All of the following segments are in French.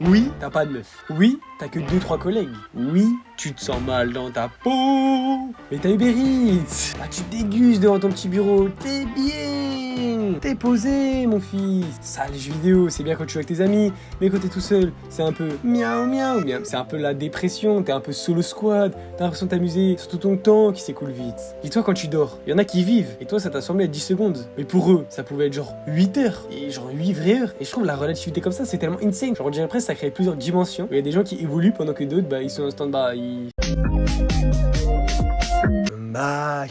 Oui, t'as pas de meuf. Oui, t'as que 2-3 collègues. Oui, tu te sens mal dans ta peau. Mais t'as Uber Eats. Ah, tu te dégustes devant ton petit bureau. T'es bien. T'es posé, mon fils. Ça, les jeux vidéo, c'est bien quand tu joues avec tes amis. Mais quand t'es tout seul, c'est un peu miaou miaou. C'est un peu la dépression. T'es un peu solo squad. T'as l'impression de t'amuser. Surtout ton temps qui s'écoule vite. Et toi, quand tu dors, y en a qui vivent. Et toi, ça t'a semblé être 10 secondes. Mais pour eux, ça pouvait être genre 8 heures. Et genre 8 vraies heures. Et je trouve la relativité comme ça, c'est tellement insane. Genre, on dirait presque ça crée plusieurs dimensions. Il y a des gens qui évoluent pendant que d'autres, bah, ils sont en stand-by. Bah,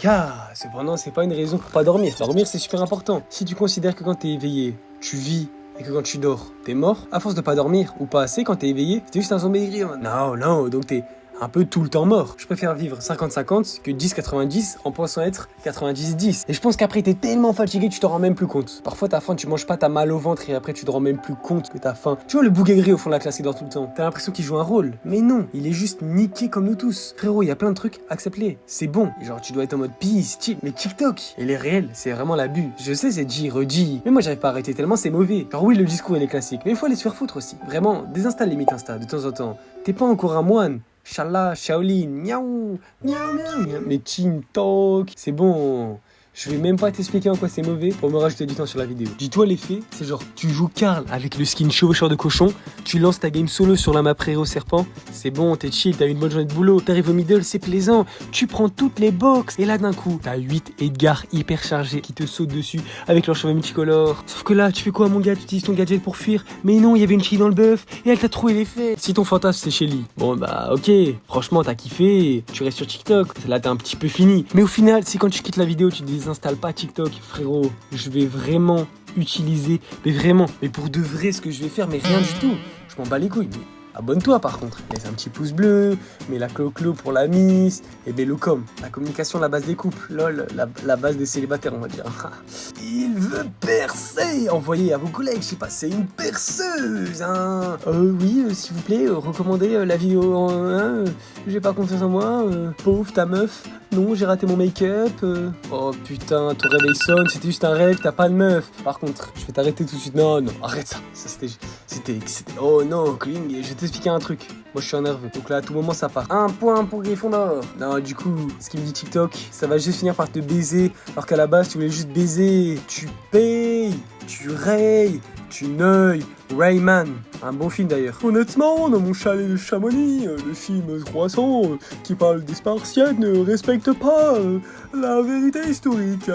cependant, c'est pas une raison pour pas dormir. Dormir, c'est super important. Si tu considères que quand t'es éveillé, tu vis, et que quand tu dors, t'es mort, à force de pas dormir, ou pas assez, quand t'es éveillé, t'es juste un zombie aigri. Non, donc t'es un peu tout le temps mort. Je préfère vivre 50-50 que 10-90 en pensant être 90-10. Et je pense qu'après, t'es tellement fatigué que tu t'en rends même plus compte. Parfois, t'as faim, tu manges pas, t'as mal au ventre et après, tu te rends même plus compte que t'as faim. Tu vois le bouc aigri au fond de la classe qui dort tout le temps. T'as l'impression qu'il joue un rôle. Mais non, il est juste niqué comme nous tous. Frérot, il y a plein de trucs, accepte-les. C'est bon. Et genre, tu dois être en mode peace, chill. Mais TikTok, il est réel, c'est vraiment l'abus. Je sais, c'est dit, redit. Mais moi, j'arrive pas à arrêter tellement c'est mauvais. Genre, oui, le discours, il est classique. Mais il faut aller se faire foutre aussi. Vraiment, désinstalle limite Insta de temps en temps. T'es pas encore un moine. Shala, Shaolin, miaou, miaou, miaou. Mais Chin Talk, c'est bon. Je vais même pas t'expliquer en quoi c'est mauvais pour me rajouter du temps sur la vidéo. Dis-toi les faits, c'est genre tu joues Karl avec le skin chevaucheur de cochon, tu lances ta game solo sur la map héros serpent, c'est bon, t'es chill, t'as une bonne journée de boulot, t'arrives au middle, c'est plaisant, tu prends toutes les box et là d'un coup, t'as 8 Edgar hyper chargés qui te sautent dessus avec leurs cheveux multicolores. Sauf que là, tu fais quoi mon gars, tu utilises ton gadget pour fuir, mais non, il y avait une fille dans le bœuf et elle t'a trouvé les faits. Si ton fantasme c'est Shelly, bon bah ok, franchement t'as kiffé, tu restes sur TikTok, là t'es un petit peu fini. Mais au final, c'est quand tu quittes la vidéo, tu te désinstalles pas TikTok, frérot, je vais vraiment utiliser, mais pour de vrai ce que je vais faire, mais rien du tout, je m'en bats les couilles. Mais abonne-toi par contre, laisse un petit pouce bleu, mets la clo-clo pour la miss, et Bellocom, la communication, la base des couples, lol, la base des célibataires on va dire. Il veut percer, envoyez à vos collègues, je sais pas, c'est une perceuse, hein. Oui, s'il vous plaît, recommandez la vidéo, j'ai pas confiance en moi, pauvre ta meuf, non, j'ai raté mon make-up, oh putain, ton réveil sonne, c'était juste un rêve, t'as pas de meuf. Par contre, je vais t'arrêter tout de suite, non, arrête ça, c'était, oh non, Kling, je vais t'expliquer un truc. Moi je suis un nerveux, donc là à tout moment ça part. Un point pour Gryffondor. Non, du coup, ce qu'il me dit TikTok, ça va juste finir par te baiser, alors qu'à la base tu voulais juste baiser. Tu payes, tu rayes, tu neuilles. Rayman, un bon film d'ailleurs. Honnêtement, dans mon chalet de Chamonix, le film 300 qui parle des Spartiates ne respecte pas la vérité historique.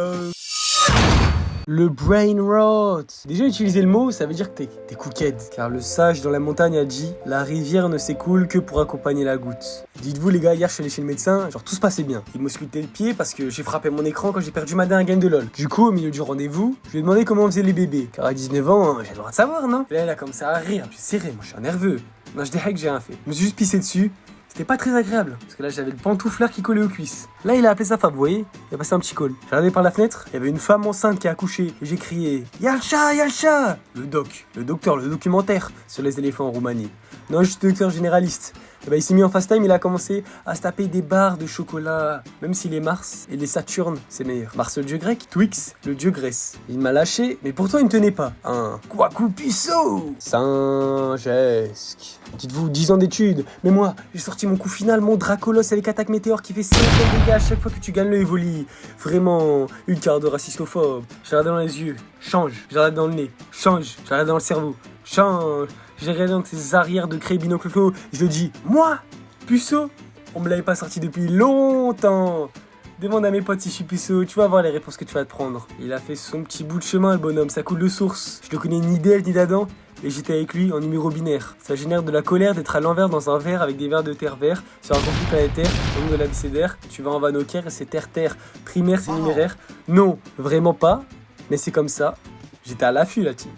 Le brain rot. Déjà utiliser le mot, ça veut dire que t'es cooked. Car le sage dans la montagne a dit « La rivière ne s'écoule que pour accompagner la goutte ». Dites-vous les gars, hier je suis allé chez le médecin, genre tout se passait bien. Il m'auscultait le pied parce que j'ai frappé mon écran quand j'ai perdu ma dernière game de LOL. Du coup, au milieu du rendez-vous, je lui ai demandé comment on faisait les bébés. Car à 19 ans, j'ai le droit de savoir, non? Et là, elle a commencé à rire, je suis serré, moi je suis un nerveux. Non, je dirais que j'ai rien fait. Je me suis juste pissé dessus. C'était pas très agréable, parce que là j'avais le pantoufleur qui collait aux cuisses. Là il a appelé sa femme, vous voyez, il a passé un petit call. J'ai regardé par la fenêtre, il y avait une femme enceinte qui a accouché, et j'ai crié « Y'a le chat, y'a le chat !» Le docteur, le documentaire sur les éléphants en Roumanie. Non, je suis docteur généraliste. Et bah il s'est mis en fast time, il a commencé à se taper des barres de chocolat. Même si les Mars et les Saturnes, c'est meilleur. Mars le dieu grec, Twix le dieu Grèce. Il m'a lâché, mais pourtant il me tenait pas. Un Kwaku Puceau Saint-Gesque. Dites-vous, 10 ans d'études. Mais moi, j'ai sorti mon coup final, mon Dracolos avec attaque météore qui fait 5 dégâts à chaque fois que tu gagnes le Evoli. Vraiment, une carte de racistophobe. Je regarde dans les yeux, change. Je regarde dans le nez, change. Je regarde dans le cerveau, change. J'ai regardé dans tes arrières de créer binocle clos. Je le dis, moi, puceau, on me l'avait pas sorti depuis longtemps. Demande à mes potes si je suis puceau, tu vas voir les réponses que tu vas te prendre. Il a fait son petit bout de chemin, le bonhomme, ça coule de source. Je le connais ni d'elle ni d'Adam, et j'étais avec lui en numéro binaire. Ça génère de la colère d'être à l'envers dans un verre avec des verres de terre vert sur un conflit planétaire, au nom de l'abécédaire. Tu vas en Vanoker et c'est terre-terre. Primaire, c'est numéraire. Non, vraiment pas, mais c'est comme ça. J'étais à l'affût, la team.